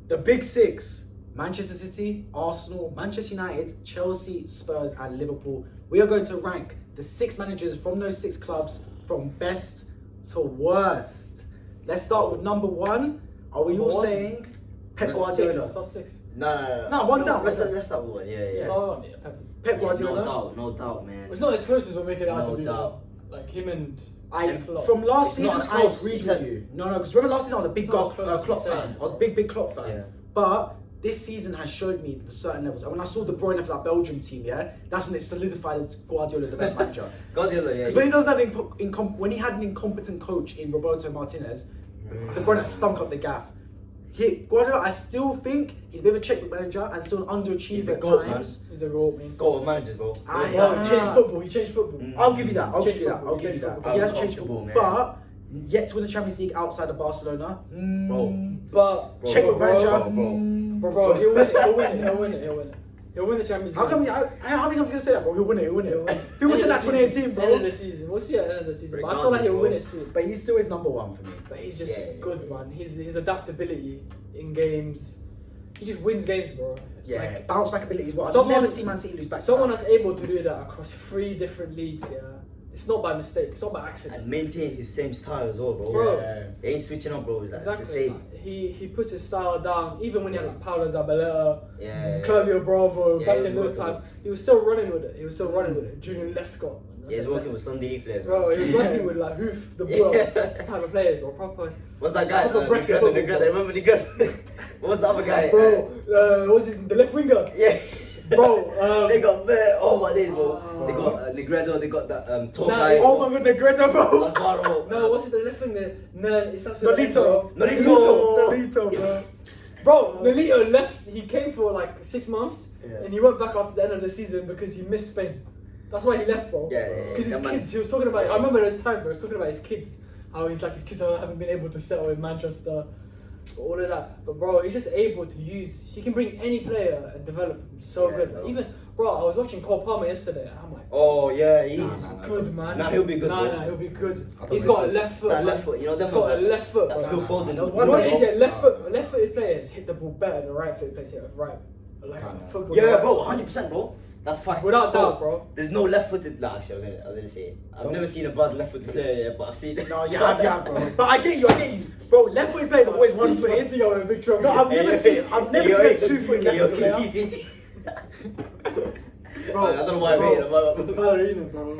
The big six: Manchester City, Arsenal, Manchester United, Chelsea, Spurs, and Liverpool. We are going to rank the 6 managers from those 6 clubs from best to worst. Let's start with number 1. Are we all saying Pep Guardiola? That's 6. No, one down. Let's start with 1. Yeah. Pep Guardiola. No doubt, man. It's not as close as we're making it out to be. doubt. Like him and Klopp. From last It's not season, as I close. agreed He with said- you. No, because remember last season I was a big It's not as close as Klopp you said. fan. I was a big Klopp fan. Yeah. But this season has showed me the certain levels. And when I saw De Bruyne for that Belgium team, that's when it solidified as Guardiola the best manager. Guardiola, yeah. Because when he does that, when he had an incompetent coach in Roberto Martinez, De Bruyne stunk up the gaff. Guardiola, I still think he's a bit of a checkbook manager and still an underachiever at GOAT, times. He's a goal, man. Goal manager, bro. He changed football. He changed football. I'll give you that. I'll give Changed you that. football, I'll give you changed that. football. He has changed Uncomfortable, football, but yet to win the Champions League outside of Barcelona. But Checkbook manager. bro, he'll win it. He'll win the Champions League. How come? How many times are you gonna say that, bro? He'll win it. People said that 2018, bro. End of the season. We'll see at the end of the season. But I feel like he'll win it soon. But he still is number 1 for me. But he's just good, man. His adaptability in games. He just wins games, bro. Yeah, Like, bounce back ability is what I've someone- never seen Man City lose back. someone that's able to do that across 3 different leagues, it's not by mistake. It's not by accident. And maintain his same style as well, bro. Bro. He ain't switching up, bro. It's the Exactly. same. Like, he puts his style down. Even when he had like Paulo Zabaleta, Yeah. Claudio Bravo, Yeah, back he in was those working times, he was still running with it. Julian Lescott. Man. Yeah, he's working with Sunday League players, Bro, he was working with like Hoof, the ball type of players, bro. Proper. What's that guy? Proper Brexit football, bro. Remember Negrete? What was the other guy? Bro, what's his the left winger? Yeah. Bro, They got oh my days, bro. They got Negredo, they got that tall Nah, guy. Oh my god, Negredo, bro. Alvaro. no, what's it the left winger? No, it's not so. Nolito, bro. Bro, Nolito left. He came for like 6 months, Yeah. and he went back after the end of the season because he missed Spain. That's why he left, bro. Yeah. Because his That man- kids. He was talking about. I remember those times, bro. He was talking about his kids. How his kids haven't been able to settle in Manchester. All of that, but bro, he's just able to use. He can bring any player and develop him so Yeah, good. bro. Like, even, bro, I was watching Cole Palmer yesterday. And I'm like, Oh yeah, he's good man. Nah, he'll be good, bro. Nah, he'll be good. I thought He's he got a was left foot. that man. left foot. You know, He's got a left foot. That bro. Phil Foden. That was What one it is, goal. left-footed players hit the ball better than right-footed players hit it right. Like I know. football. Yeah, bro, 100%, bro. That's fact. Without doubt, bro. There's no left-footed. Nah, actually, I was gonna say it. I've never seen a bad left-footed player yet, but I've seen it. No, you have, bro. But I get you. Bro, left-footed players are always one-footed. Still in big trouble. No, I've never seen a 2-foot left-footed player. Bro, I don't know why I made it. It's a ballerina, bro.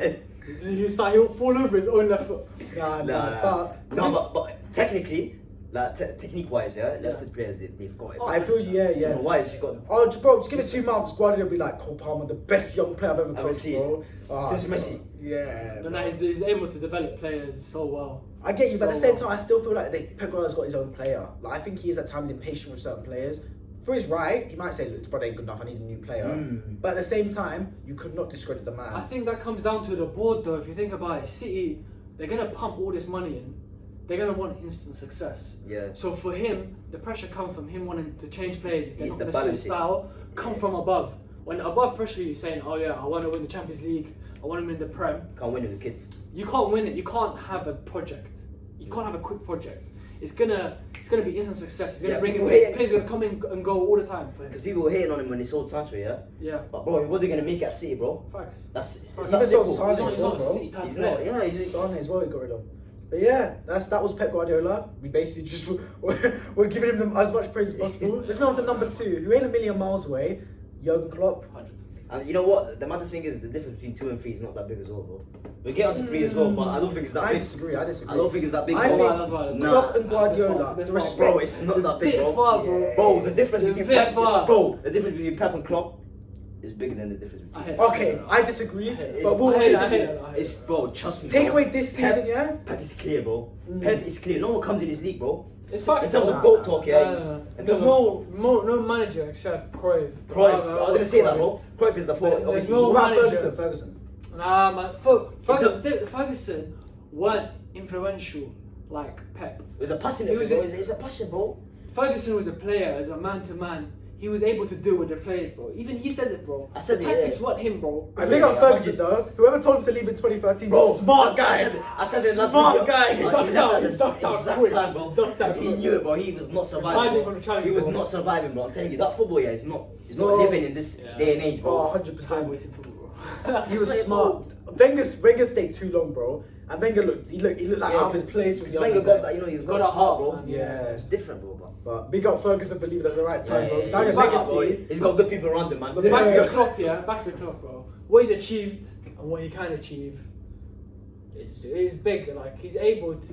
He'll fall over his own left foot. But technically, like technique-wise, left-foot players they've got it. I feel you, I don't know why it's got. Oh, bro, just give it 2 months. Guardiola will be like, Cole Palmer, the best young player I've ever coached, seen. bro. Since Messi. Yeah. But bro. no, he's able to develop players so well. I get you, but at the So same time, I still feel like Pep Guardiola's got his own player. Like I think he is at times impatient with certain players. For his right, he might say, "Look, this brother ain't good enough. I need a new player." But at the same time, you could not discredit the man. I think that comes down to the board, though. If you think about it, City, they're gonna pump all this money in. They're gonna want instant success. Yeah. So for him, the pressure comes from him wanting to change players. If they're He's not the gonna suit balancing. style, come from above. When above pressure, you're saying, "Oh yeah, I want to win the Champions League. I want to win the Prem." Can't win with the kids. You can't win it. You can't have a project. You can't have a quick project. It's gonna be instant success. It's gonna Yeah, bring in people players. hate it. Players are gonna come in and go all the time for him. Because people were hating on him when he sold Sancho, yeah. Yeah, But bro, he wasn't gonna make it at City, bro. facts. That's it's Even not so, simple. Sane He's as not well, a bro. City type He's player. not. Yeah, he's Sane as well he got rid of. But yeah, that was Pep Guardiola. We basically just we're giving him as much praise as possible. Let's move on to number 2, who ain't a million miles away, Jurgen Klopp. 100. And you know what? The maddest thing is the difference between 2 and 3 is not that big as well, bro. We'll get on to 3 as well, but I don't think it's that I big. disagree. I don't think it's that big. I So think That's why. Nah. Klopp and That's Guardiola, a bit the far, respect. Bro, it's not that big, Bit bro. far, bro. Bro, the difference It's a between bit far. Bro, the difference between Pep and Klopp is bigger than the difference I between. hate it. Okay, I disagree. It's- But we'll I hate it, I see. hate it. It's bro, trust me. Take bro. away this Pep- season, yeah? Pep is clear, bro. Pep is clear. No one comes in his league, bro. It's facts. In terms though. of GOAT talk, yeah. In There's terms of no manager except Cruyff. Cruyff, I was gonna say that, bro. Cruyff is the fault. There's Obviously, no What about manager. Ferguson? Nah, man. Ferguson weren't influential like Pep. It was a passion. He was It's a passion, bro. Ferguson was a player, as a man-to-man. he was able to deal with the players, bro. Even he said it, bro. I said the it, tactics yeah. weren't him, bro. I big up Ferguson though. Whoever told him to leave in 2013, smart guy. I said it last Smart video. guy. He Ducked out, left ducked out at the exact quick. time, bro. Ducked out He quick. knew it, bro. He was not hiding surviving. from the challenge, He was bro. not surviving, bro. I'm telling you, that football, yeah, is not Bro. living in this Yeah. day and age, Oh, bro. 100%. Wasted football, bro. He was Like, smart. Wenger stayed too long, bro. And Wenger looked like Yeah, out of his place with the Wenger others got there. that, he's Got got a a heart, bro. man. Yeah. It's different, bro. But big up Ferguson for leaving at the right time, bro. 'Cause now he's his back up, bro. legacy. He's got good people around him, man. But Yeah. back to Klopp, yeah. Back to Klopp, bro. What he's achieved and what he can achieve is big. Like he's able to.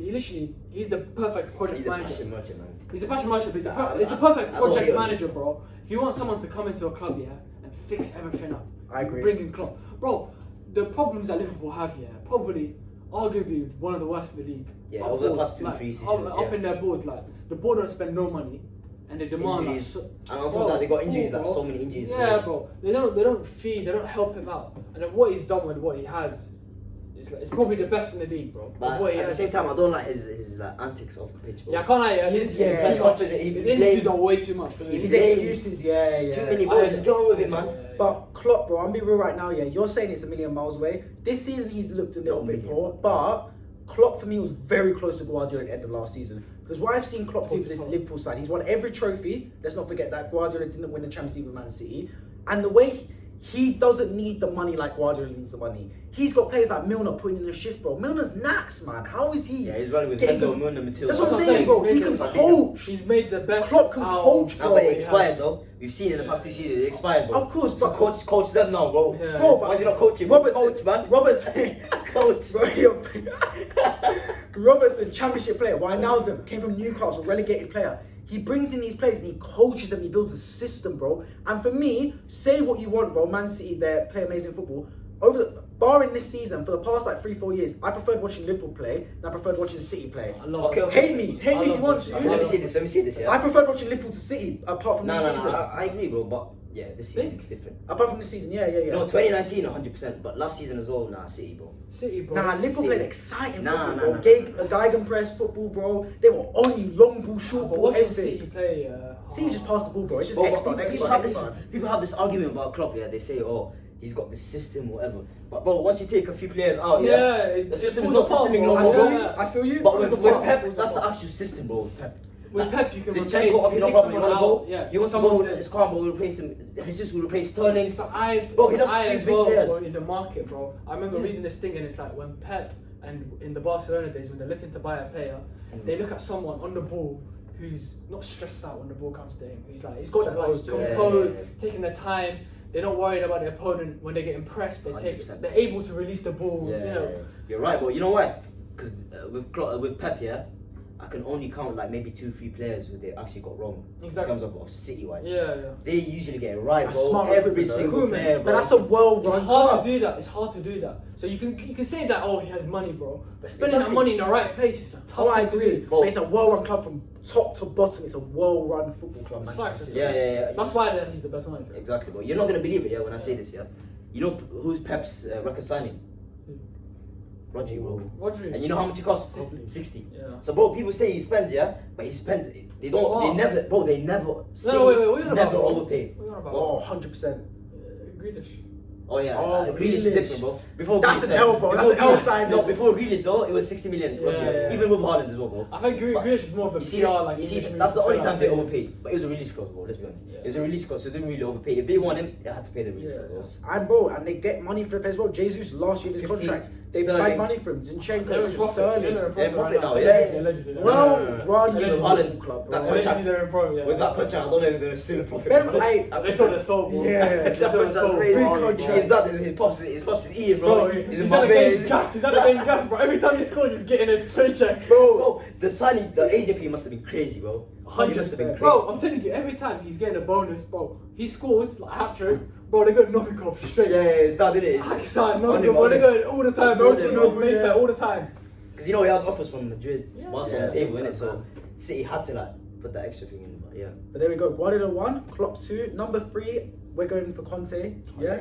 He's the perfect project He's a manager. passion merchant, man. He's a passion manager. But Nah, he's a perfect I don't project hate him. manager, bro. If you want someone to come into a club, yeah, and fix everything up, I agree. bring in Klopp, bro. The problems that Liverpool have, yeah, probably, arguably one of the worst in the league. Yeah, Up over the forward, past 2-3 seasons, Up yeah. in their board, like the board don't spend no money, and they demand like, Injuries. so, And on top bro, of that, they got it's injuries, cool, like bro. so many injuries. Yeah, bro. They don't feed. They don't help him out. And then what he's done with what he has, it's probably the best in the league, bro. But With what he at the has. same time, I don't like his like antics off the pitch, bro. Yeah, I can't lie. His Yeah. his Best confidence, he his blames- interviews are way too much for the He His league. blames- excuses, yeah. Too many, I bro. Just get on with it, yeah, man. yeah, yeah. But Klopp, bro, I'm being real right now, yeah. You're saying it's a million miles away. This season he's looked a little Not a bit million. poor, but Klopp for me was very close to Guardiola at the end of last season. Because what I've seen Klopp do for this Liverpool side, he's won every trophy. Let's not forget that Guardiola didn't win the Champions League with Man City. And the way he doesn't need the money like Guardiola needs the money. He's got players like Milner putting in the shift, bro. Milner's nax, man. How is he? Yeah, he's running with getting Hendo, good- Milner, Matilda. That's what I'm That's saying, bro. he's He made can the- coach. He's made the best. Klopp can out coach, of Now, bro. but what it he expired has. though. We've seen it in the past 2 seasons. It expired, bro. Of course, so but- coach them now, bro. Yeah. Bro, Why is he not coaching? Robertson, Coach, man. Robertson, Coach. bro. Robertson, championship player. Wijnaldum came from Newcastle, relegated player. He brings in these players and he coaches them. He builds a system, bro. And for me, say what you want, bro. Man City, they play amazing football. Barring this season, for the past like 3-4 years, I preferred watching Liverpool play than I preferred watching City play. I love Okay, it. okay. Hate me if you want to. Let me see this. Let me see this. Yeah. I preferred watching Liverpool to City apart from No, this no, season. no. I agree, bro. But yeah, this season is different. Apart from this season, yeah. No, 2019, 100%. But last season as well, nah, City, bro. City, bro. Nah, Liverpool City. played exciting Nah, football, nah, bro. nah, Gegenpress football, bro. They were only long ball, short But ball, watching everything. City play, City just passed the ball, bro. It's just But expert, people have this argument about Klopp, yeah. They say, oh, he's got this system, whatever. But bro, once you take a few players out, it the system is falls not apart, systeming bro. no I more, feel bro. you. I feel you. But Falls with apart, Pep, falls that's the apart. actual system, bro. With Pep, you can Zinchenko, replace. okay, You no take problem. You someone wanna out. go? Yeah, You want to someone go? It's calm, but we'll replace him. Jesus will replace Sterling. It's eye Bro, he does as three big well players. bro, in the market, bro. I remember reading this thing, and it's like when Pep and in the Barcelona days, when they're looking to buy a player, they look at someone on the ball who's not stressed out when the ball comes to him. He's like, he's got that like, Composed, yeah. composed, taking their time. They're not worried about their opponent when they get impressed. They're able to release the ball. Yeah, you know. you're right, bro. You know why? Because with Pep, yeah, I can only count like maybe 2-3 players who they actually got wrong Exactly. in terms of City wise. Yeah. They usually get it right, That's bro. smart Every recruitment, though. single player, bro. But that's a well-run It's hard club. to do that. It's hard to do that. So you can say that, oh, he has money, bro. But spending Exactly. that money in the right place is a tough Oh, I thing to agree. do. But it's a well-run club from top to bottom. It's a well-run football club, It's Manchester facts, City. Yeah. That's why he's the best manager. Exactly, bro. You're not gonna believe it, yeah, when I say this, yeah. You know who's Pep's record signing? Rodri, bro. Rodri. And you know how much it costs? 60. 60. Yeah. So, bro, people say he spends, yeah, but he spends it. They don't. Smart. They never, bro. They never. No, wait. What are you on never about, bro? overpay. What are you on about? Oh, 100%. Grealish. Oh yeah, Oh, Grealish is Grealish. different, bro. Before That's Grealish, an L, bro. That's before an L Grealish- sign. No, before Grealish though, it was 60 million. Yeah, Rodri. yeah. Even with Haaland as well, bro. I think But Grealish is more of a You see, PR, like you see, English that's the movie only time they film. overpaid. But it was a release clause, bro. Let's be honest. Yeah. It was a release clause, so they didn't really overpay. If they want him, they had to pay the release Yeah, clause. And bro, and they get money for the players as well. Jesus last year of his 50, contract, they Sterling. paid money for him. Zinchenko, They're in profit. Sterling. They're in profit now, yeah. Allegedly. Well Yeah. run You see with football Haaland, club, that bro. contract- Allegedly they're in profit, yeah. With that contract, I don't know if they're still in profit. Remember, bro. I- They sold their soul, bro. Yeah, They That sold their contract's soul, crazy. big bro. contract. You see his pops is eating, bro. Bro, He's in he's at the Marbella. game's gas. He's at the game's gas, bro. Every time he scores, he's getting a paycheck. Bro, the signing, the agent fee must have been crazy, bro. It must have been 100%. crazy. Bro, I'm telling you, every time he's getting a bonus, bro. He scores like hat trick, bro. They got Novikov straight. Yeah, it's that, didn't it? Hakisai, On him, Novikov, bro. on They him. got it all the time. That's Bro, on him, no bro. Mayfair Yeah. all the time. Because you know he had offers from Madrid, Yeah. Barcelona, Yeah, innit? exactly. So City had to like put that extra thing in. But yeah. But there we go. Guardiola 1, Klopp 2. Number 3, we're going for Conte. Yeah?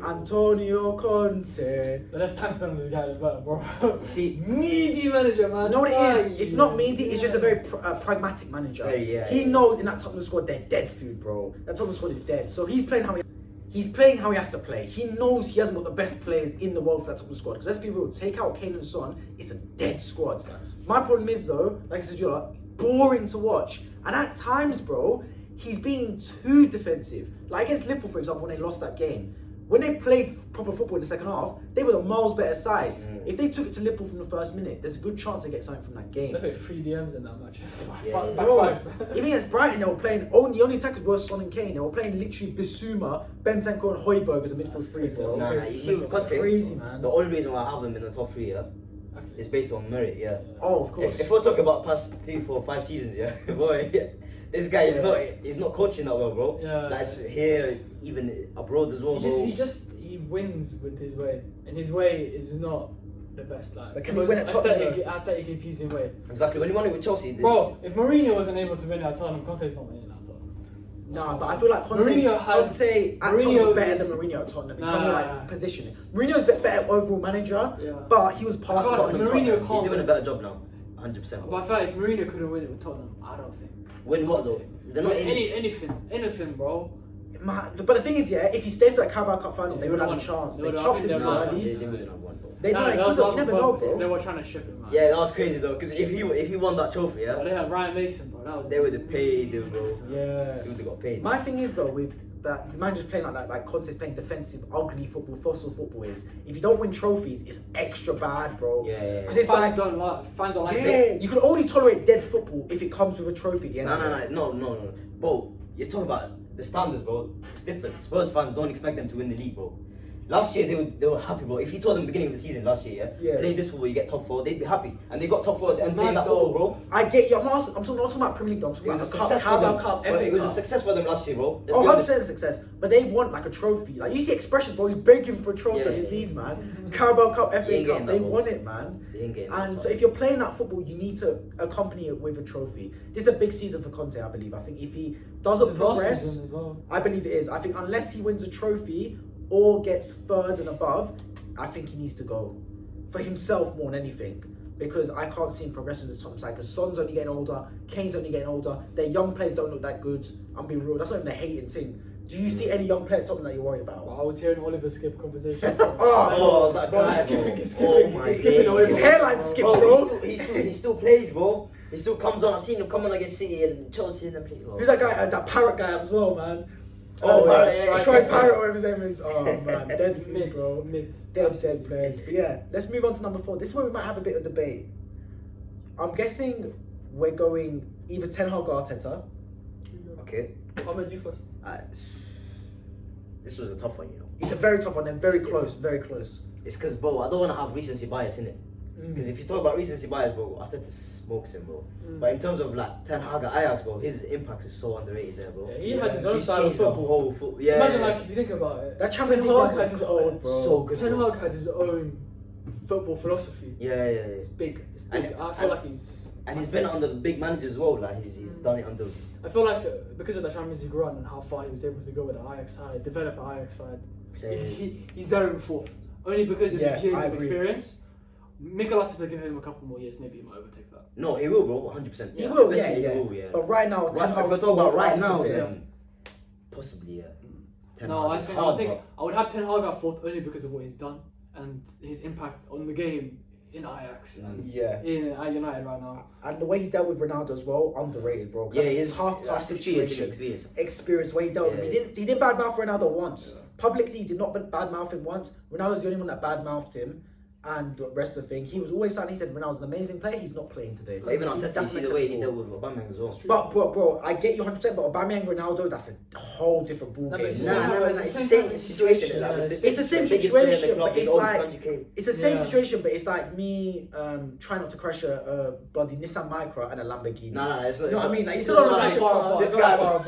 Antonio Conte. But let's time spent on this guy as well, bro. See, Meaty manager, man. You know what it is? It's not meaty, it's just a very pragmatic manager. He knows in that Tottenham squad they're dead food, bro. That Tottenham squad is dead. So he's playing how he has to play. He knows he hasn't got the best players in the world for that Tottenham squad. Because let's be real, take out Kane and Son, it's a dead squad. My problem is though, like I said, you're boring to watch. And at times, bro, he's being too defensive. Like against Liverpool, for example, when they lost that game, when they played proper football in the second half, they were the miles better side. If they took it to Liverpool from the first minute, there's a good chance they get something from that game. They played 3 DMs in that match. Bro, even against Brighton, they were playing, the only attackers were Son and Kane. They were playing literally Bissouma, Bentancur and Højbjerg as a midfield three, bro. Nah, you see with Conte, crazy, man. the only reason why I have him in the top 3, is based on merit, Oh, of course. If we're talking about past 3, 4, 5 seasons, boy, this guy he's not coaching that well, bro. That's here, even abroad as well, bro. He wins with his way, and his way is not the best. Like can he win at Tottenham? Aesthetically pleasing way. Exactly. When he won it with Chelsea, bro. If Mourinho wasn't able to win at Tottenham, Conte's not winning at Tottenham. Nah, but I feel like Conte's at Tottenham's better than Mourinho at Tottenham in terms of like positioning. Mourinho's a bit better overall manager, but he was past Mourinho. He's doing a better job now, 100%. But I feel like if Mourinho couldn't win it with Tottenham, I don't think. Win what though? They're not anything, bro. Man, but the thing is, if he stayed for that Carabao Cup final, they would have had a chance. They chopped him too early. They wouldn't have won, bro. You never know, bro. They were trying to ship him, man. Yeah, that was crazy though, because if he won that trophy, But they had Ryan Mason, bro. They would have paid him, bro. Yeah. They would have got paid. My thing is though, with that the manager's playing like that, like Conte's playing defensive, ugly football, fossil football is. If you don't win trophies, it's extra bad, bro. Yeah. Because it's fans don't like it. You can only tolerate dead football if it comes with a trophy. No. Bro, you're talking about the standards, bro. It's different. Spurs fans don't expect them to win the league, bro. Last year they were happy, bro. If you told them beginning of the season last year, play this football, you get top 4, they'd be happy. And they got top 4 and playing that football, bro. I get you. I'm not talking about Premier League, though. I'm talking about the Carabao Cup, FA Cup. It was a success for them last year, bro. 100% a success. But they want like a trophy. Like you see expressions, bro. He's begging for a trophy on his knees, man. Carabao Cup, FA Cup. They want it, man. And so if you're playing that football, you need to accompany it with a trophy. This is a big season for Conte, I believe. I think if he doesn't progress, I believe it is. I think unless he wins a trophy or gets third and above, I think he needs to go for himself more than anything, because I can't see him progressing this Tottenham side. Because Son's only getting older, Kane's only getting older. Their young players don't look that good. I'm being real. That's not even a hating thing. Do you see any young player at Tottenham that you're worried about? Well, I was hearing Oliver skip conversation. That guy, he's skipping. He's skipping. His hairline skipped, bro. He still plays, bro. He still comes on. I've seen him come on against City and Chelsea and play. Who's that guy? That parrot guy as well, man. Troy Parrott, whatever his name is. Oh man, dead food, bro. Dead players. But yeah, let's move on to number 4. This is where we might have a bit of debate. I'm guessing we're going either Ten Hag or Arteta. Okay. I'll make you first. This was a tough one, you know. It's a very tough one and very close, very close. It's because, bro, I don't want to have recency bias in it. Because if you talk about recency bias, bro, Arteta smokes him, bro. But in terms of like Ten Hag at Ajax, bro, his impact is so underrated there, bro. Yeah, he had his own style of changed the football. whole football. Yeah. Imagine like if you think about it, That Champions League run was cold, bro. So good. Ten Hag has his own football philosophy. Yeah. It's big. I feel like he's. And he's been under the big managers as well. Like he's done it under. I feel like because of the Champions League run and how far he was able to go with the Ajax side, develop the Ajax side, he's there in 4th. Only because of his years of experience. Mikel Arteta, give him a couple more years, maybe he might overtake that. No, he will, bro. 100%. He will, Eventually yeah. He will, yeah. But right now, Ten Hag. If we're talking about right now, then possibly, yeah. No, I would have Ten Hag at 4th only because of what he's done and his impact on the game in Ajax and at United right now. And the way he dealt with Ronaldo as well, underrated, bro. Yeah, it's half-tough situation. Experience where he dealt with him. He didn't badmouth Ronaldo once. Publicly, he did not badmouth him once. Ronaldo's the only one that badmouthed him. And the rest of the thing, he was always saying, he said Ronaldo's an amazing player, he's not playing today. But even Arteta, see the way he dealt with Aubameyang as well. But bro, I get you 100%, but Aubameyang, Ronaldo, that's a whole different ball game. It's the same situation. It's the same situation, but it's like it's the same situation, but it's like me trying not to crash a bloody Nissan Micra and a Lamborghini. No, it's not. You know what I mean? Like, he's still on a crash car. This guy, bro,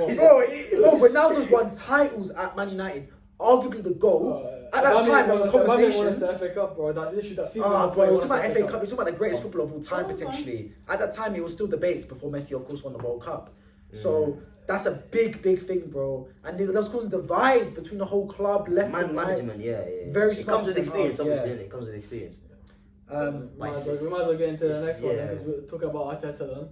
Ronaldo's won titles at Man United arguably the goal. At that time, there was a conversation. Won us the FA Cup, bro. That season. Oh, bro, we're talking about FA Cup. We're talking about the greatest footballer of all time, potentially. At that time, it was still debates before Messi, of course, won the World Cup. So that's a big thing, bro. And there was causing a divide between the whole club, left and right. Management, yeah. Very it smart. comes with experience, obviously. It comes with experience. We might as well get into the next one because we're talking about Arteta then.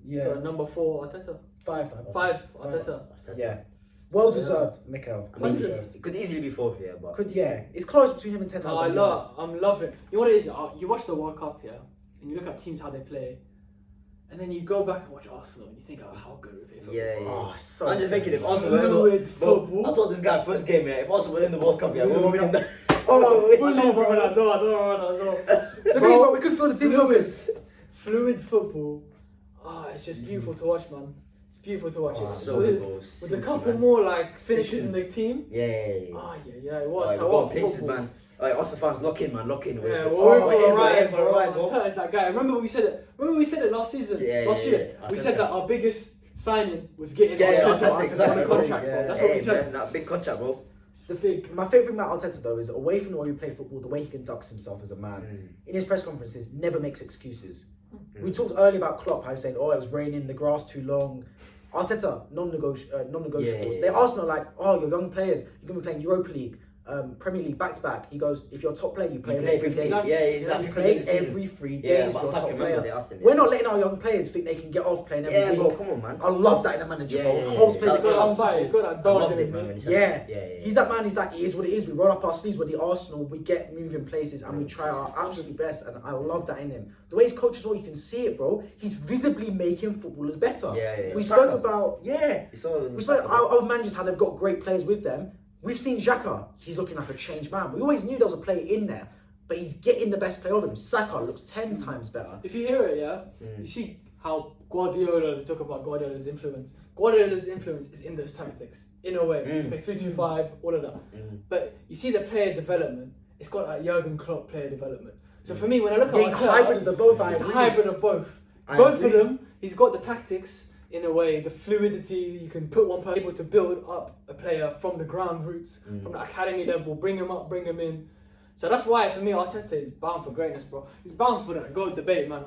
Yeah. So number 4, Arteta. 5, Arteta. Yeah. Well deserved, Mikel. I mean, it could easily be 4th, yeah, but it's close between him and Ten Hag. I'm loving. You know what it is? You watch the World Cup, yeah, and you look at teams how they play, and then you go back and watch Arsenal, and you think, oh, how good we play. Yeah. Oh, it's so. I'm just thinking if Arsenal were in the I told this guy first game, yeah. If Arsenal were in the World Cup, yeah, we were winning. Fully, bro. That's all. The thing is, we could feel the team focus. Fluid football. It's just beautiful to watch, man. It's beautiful to watch. With a couple more like finishes in the team. Yeah. What a places, man. Arsenal fans, lock in, man. Yeah, we're for a ride, Arteta's that guy. Remember we said it last season, last year. We said that our biggest signing was getting Arteta on the contract, bro. That's what we said. That big contract, bro. My favourite thing about Arteta though is away from the way he played football, the way he conducts himself as a man. In his press conferences, never makes excuses. We talked earlier about Klopp, how he said, it was raining, the grass too long. Arteta, non-negotiables. They asked me like, you're young players, you're going to be playing Europa League, Premier League back-to-back. He goes, if you're a top player, you play every 3 days. You play every 3 days. You're a top player. We're not letting our young players think they can get off playing every week. Bro, come on, man. I love that in a manager, bro. Holds players accountable. He's got that dog in him, man. He's that man. He's like, it is what it is. We roll up our sleeves with the Arsenal. We get moving places and we try our absolute best. And I love that in him. The way he's coached as well, you can see it, bro. He's visibly making footballers better. We spoke about, our managers, how they've got great players with them. We've seen Xhaka, he's looking like a changed man. We always knew there was a player in there, but he's getting the best play of him. Saka looks 10 times better. If you hear it, you see how Guardiola, they talk about Guardiola's influence. Guardiola's influence is in those tactics, in a way. They 3-2-5, all of that. But you see the player development, it's got that Jurgen Klopp player development. So for me, when I look at he's a hybrid of the both. It's a hybrid of both. Both of them, he's got the tactics, in a way, the fluidity, you can put one person able to build up a player from the ground roots, from the academy level, bring him up, bring him in. So that's why, for me, Arteta is bound for greatness, bro. He's bound for that GOAT debate, man.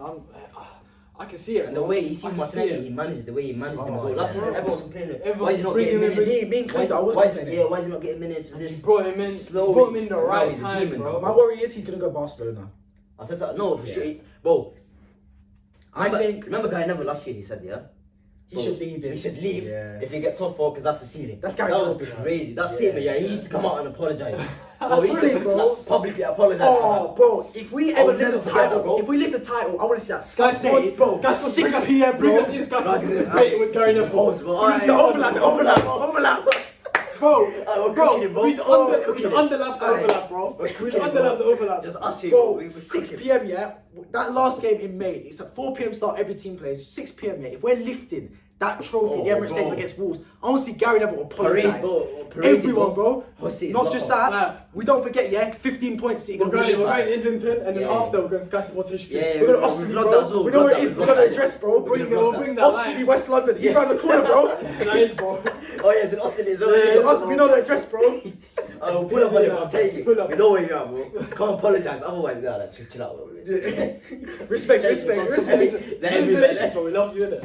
I can see it. And the way he managed them as well. Last season, everyone was complaining. Why is he not getting minutes? Why is he not getting minutes? He brought him in, put him in the right time, bro. My worry is he's going to go Barcelona. Arteta, no, for sure. Bro, remember Guy Neville last year, he said, he should leave. He should leave if he get top 4 because that's the ceiling. That was crazy. That statement, he needs to come out and apologise. Publicly apologise. Bro, if we ever lift the title, I want to see that Sky Sports, bro. 6 p.m. Bring us in Sky Sports with Gary Neville. The overlap. Bro, we underlap the overlap. Just us here, bro. 6 p.m. That last game in May, it's a 4 p.m. start. Every team plays 6 p.m. If we're lifting that trophy, the Emirates Stadium against Wolves, I want to see Gary Neville apologise. Everyone, bro. Not just that. We don't forget, 15 points. We're going to Islington, and then after we're going to Sky Sports HQ. We're going to Austin, bro. We know where it is. We're going to address, bro. We'll bring that. Austin, West London. He's around the corner, bro. Oh yeah, it's in Austin as well. We know the address, bro. Oh, pull up on him. I'm telling you. We know where you are, bro. Can't apologise. Otherwise, chill out, bro. Respect. But we love you, innit?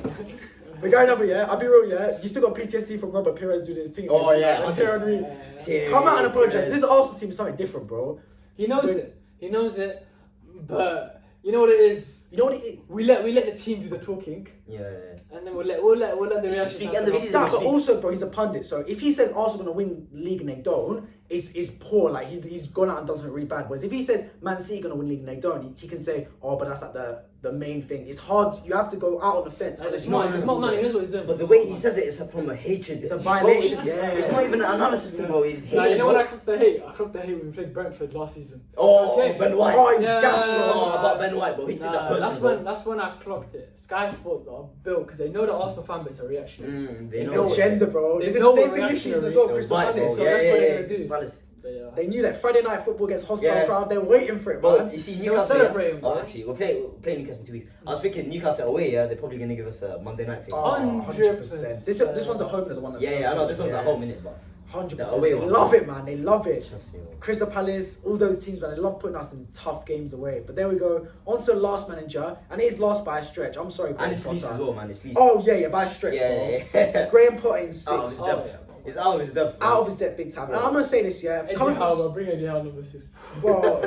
The guy number, I'll be real, you still got PTSD from Robert Pires doing his thing. Oh, yeah. Thierry Henry. Come out and apologise. This Arsenal team is something different, bro. He knows it. But you know what it is? We let the team do the talking. And then we'll let the reaction. But also, bro, he's a pundit. So if he says Arsenal gonna win league and they don't, is poor. Like he's gone out and done something really bad. Whereas if he says Man City gonna win league and they don't, he can say, but that's like the main thing. It's hard. You have to go out on the fence. It's smart man. He knows what he's doing. But the way he says it is from a hatred. It's a violation. It's not even an analysis thing, bro. He's hating. You know what I clocked the hate? I clocked the hate when we played Brentford last season. Ben White. He was gassed, bro. About Ben White, bro. He did that person. That's when I clocked it. Sky Sports are built because they know the Arsenal fan base are reactionary. They know gender, bro. It's the same thing this season as well. Crystal Palace. So that's what they're gonna do. They knew that Friday night football against hostile crowd. They're waiting for it, man. You see, Newcastle celebrating. Actually, we're playing Newcastle in 2 weeks. I was thinking Newcastle away. They're probably gonna give us a Monday night thing. 100%. This one's at home. The one that's I know this one's at home, innit? But 100%. They love it, man. They love it. Crystal Palace, all those teams, man, they love putting us in tough games away. But there we go. On to the last manager, and it is last by a stretch. I'm sorry, Graham And it's Leeds as well, man. It's Leeds. Oh yeah, by a stretch, bro. Graham Potter in 6. It's out of his depth. Out of his depth, big time. And I'm gonna say this, yeah. Bring Eddie Howe number 6. Bro,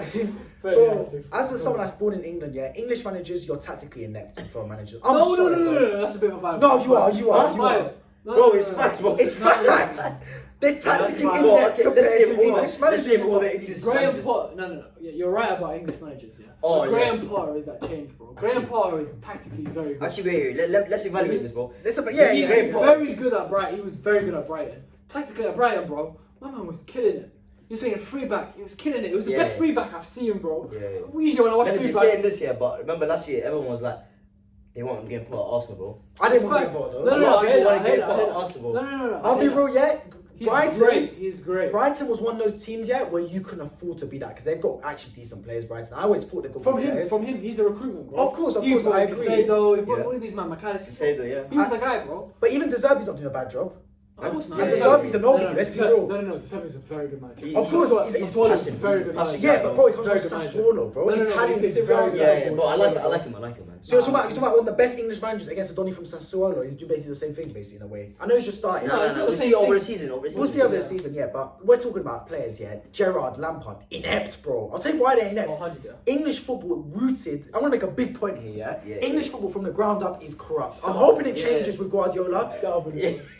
as someone that's born in England, yeah, English managers, you're tactically inept for managers. No, that's a bit of a vibe. No, you are. Bro, it's facts, bro. It's facts. They're tactically inept compared to English managers. Graham Potter, no. Yeah, you're right about English managers, yeah. Oh, Graham Potter is that change, bro. Graham Potter is tactically very good. Actually, wait, let's evaluate this, bro. He's very good at Brighton. He was very good at Brighton. Tactically at Brighton, bro, my man was killing it. He was playing free back. He was killing it. It was the best free back I've seen, bro. Usually when I watch free back. You're saying this year, but remember last year, everyone was like, they want him getting put at Arsenal, bro. I didn't want him though. No, I hate Arsenal, bro. No. I'll be real, yeah. He's great. Brighton was one of those teams, yeah, where you couldn't afford to be that because they've got actually decent players. Brighton. I always thought they got players. From him, he's a recruitment, bro. Of course, I agree. He brought all these man, McAllister. He was the guy, bro. But even De Zerbi's not doing a bad job. Of course not. And De Zerbi's a nobody. Let's be real. No. De Zerbi's a very good manager. Of course, he's a very good manager. Yeah, but bro, he comes from Sassuolo, bro. Italian Serie Yeah, but I like him, man. So you're talking about one of the best English managers against a Donny from Sassuolo. He's doing basically the same things, basically, in a way. I know he's just starting. No, it's not we'll see over the season. We'll see over the season, yeah. But we're talking about players, yeah. Gerrard, Lampard, inept, bro. I'll tell you why they're inept. English football rooted. I want to make a big point here, yeah. English football from the ground up is corrupt. I'm hoping it changes with Guardiola.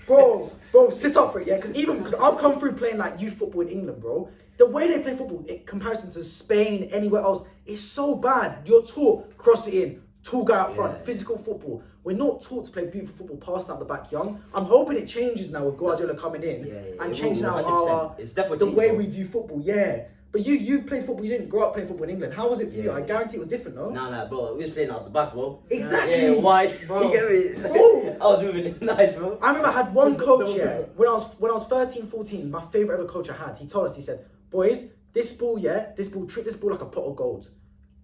Bro, sit up for it, yeah. Because I've come through playing like youth football in England, bro. The way they play football in comparison to Spain, anywhere else, is so bad. You're taught cross it in. Tall guy up front, physical football. We're not taught to play beautiful football, pass out the back young. I'm hoping it changes now with Guardiola coming in and changing our the way we view football. Yeah, but you played football. You didn't grow up playing football in England. How was it for you? I guarantee it was different, no? Nah, bro. We was playing out the back, bro. Exactly. Yeah, wide. Bro. You get me? Bro. I was moving nice, bro. I remember I had one coach. Yeah, when I was 13, 14, my favorite ever coach I had. He told us. He said, "Boys, this ball, treat this ball like a pot of gold.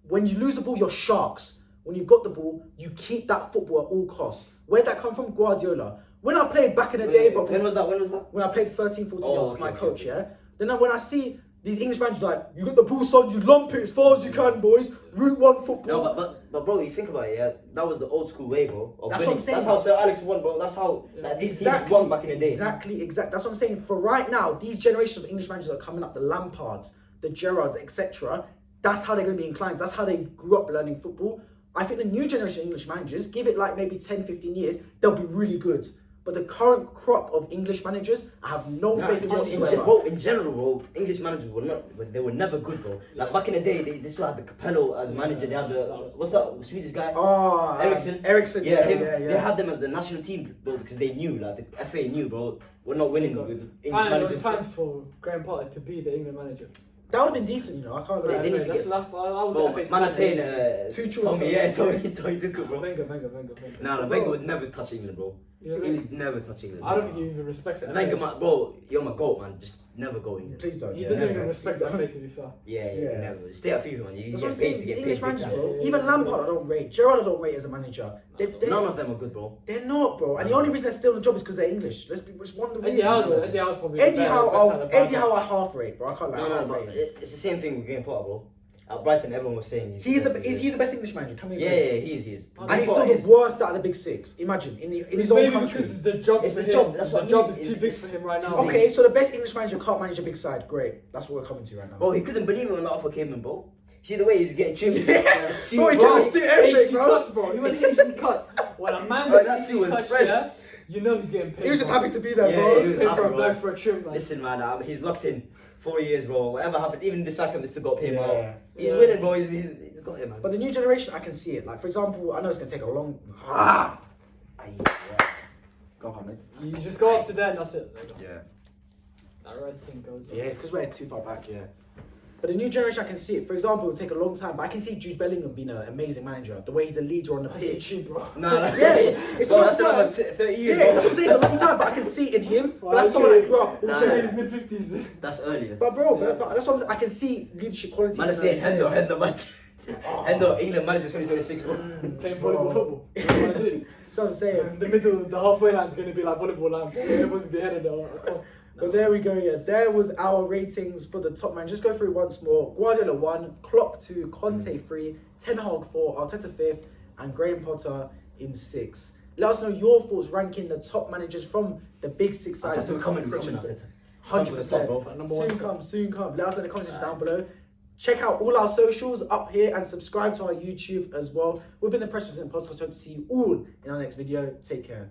When you lose the ball, you're sharks. When you've got the ball, you keep that football at all costs." Where'd that come from? Guardiola. When I played back in the day, but when was that? When I played 13, 14 years with my coach, yeah. Then when I see these English managers like, you got the ball, son, you lump it as far as you can, boys. Route 1 football. No, but bro, you think about it, yeah. That was the old school way, bro. That's what I'm saying. That's how Sir Alex won, bro. That's how these teams won back in the day. Exactly. That's what I'm saying. For right now, these generations of English managers are coming up, the Lampards, the Gerrards, etc. That's how they're going to be inclined. That's how they grew up learning football. I think the new generation of English managers, give it like maybe 10, 15 years, they'll be really good. But the current crop of English managers, I have no faith in whatsoever. In general, bro, English managers they were never good, bro. Like back in the day, they still had the Capello as manager. They had what's that Swedish guy? Ericsson. Yeah. They had them as the national team, bro, because they knew, like the FA knew, bro, we're not winning with English managers. There was plans for Graham Potter to be the England manager. That would have been decent, I can't lie. They need to get I was bro, man, I'm saying Tommy took it, bro. Wenger. Nah, Wenger would never touch England, bro. He would never touch England. I don't think he even respects it. Wenger, bro, you're my goat, man. Just never go England. Please don't. He doesn't even respect the FA, to be fair. Yeah, never. Stay at FIFA, man. You That's get what I'm saying. paid to get English paid. managers, bro. Even Lampard, I don't rate. Gerrard, I don't rate as a manager. None of them are good, bro. They're not, bro. And the only reason they're still in the job is because they're English. It's one of the reasons. Eddie Howe's probably Eddie Howe, I half rate, bro. I can't lie. No, it's the same thing with Graham Potter, bro. At Brighton, everyone was saying he's the best English manager. Can we agree? Yeah, he is. And he's still the worst out of the big six. Imagine in his own country. Because the job is too big for him right now. Okay, so the best English manager can't manage a big side. Great, that's what we're coming to right now. Bro, he couldn't believe it when the offer came in, bro. See the way he's getting trimmed. Yeah, bro, he can suit everything, bro. Cuts, bro. He went Asian cut. When a man gets Asian cut, yeah, you know he's getting paid. He was just happy to be there, bro. He was happy, for a bag for a trim, man. Listen, man, he's locked in 4 years, bro. Whatever happened, even the second, they still got paid out. He's winning, bro. He's got it, man. But the new generation, I can see it. Like, for example, I know it's gonna take a long. Go on, mate. You just go up to there and that's it. Yeah. That red thing goes up. Yeah, it's because we're too far back, yeah. But the new generation, I can see it. For example, it will take a long time, but I can see Jude Bellingham being an amazing manager. The way he's a leader on the pitch. Bro. Nah. Yeah, it's bro, a long that's another 30 years, yeah, bro. that's what I'm saying, it's a long time, but I can see it in him. But that's someone that grew up also in his mid-50s. That's early. But bro, but that's what I'm saying. I can see leadership qualities. Man, I'm saying Hendo, man. Hendo, England manager 2026, bro. Playing volleyball football. That's what I do. So I'm saying. The halfway line's going to be like volleyball line. Everyone's going to be headed across. But there we go, yeah. There was our ratings for the top man. Just go through it once more. Guardiola 1, Klopp 2, Conte 3, Ten Hag 4, Arteta 5th, and Graham Potter in 6th. Let us know your thoughts ranking the top managers from the big 6 sides. Arteta will come in section. 100%. Soon come. Let us know in the comment section down below. Check out all our socials up here and subscribe to our YouTube as well. We've been the Press Present Podcast. Hope to see you all in our next video. Take care.